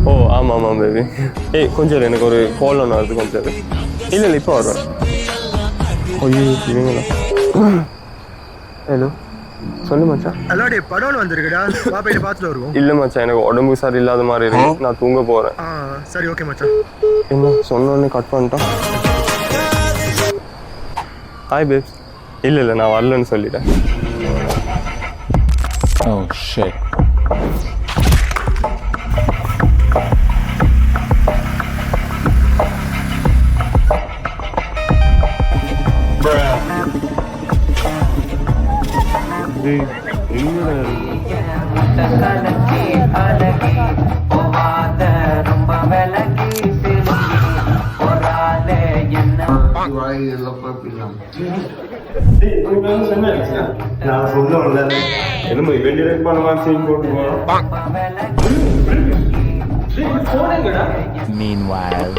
ஓ ஆமாம் ஆமாம் பேபி. ஏய் கொஞ்சம் எனக்கு ஒரு கால் ஒன்று வருது கொஞ்சம். இல்லை இல்லை இப்போ வருவேன். ஐயோ இவங்களா? ஹலோ சொல்லு மச்சான். ஹலோ டே படம் வந்திருக்குடா, வா போயிட்டு பார்த்துட்டு வருவோம். இல்லை மச்சான் எனக்கு உடம்பு சரியில்லாத மாதிரி இருக்கு, நான் தூங்க போகிறேன். சரி ஓகே மச்சான். என்ன சொன்னோன்னே கட் பண்ணிட்டான். Hi babes. இல்லை இல்லை நான் வரலன்னு சொல்லிட்டேன். Oh shit. என்னமோ வெளியே பண்ண மாதிரி போட்டு போகிறோம். Meanwhile.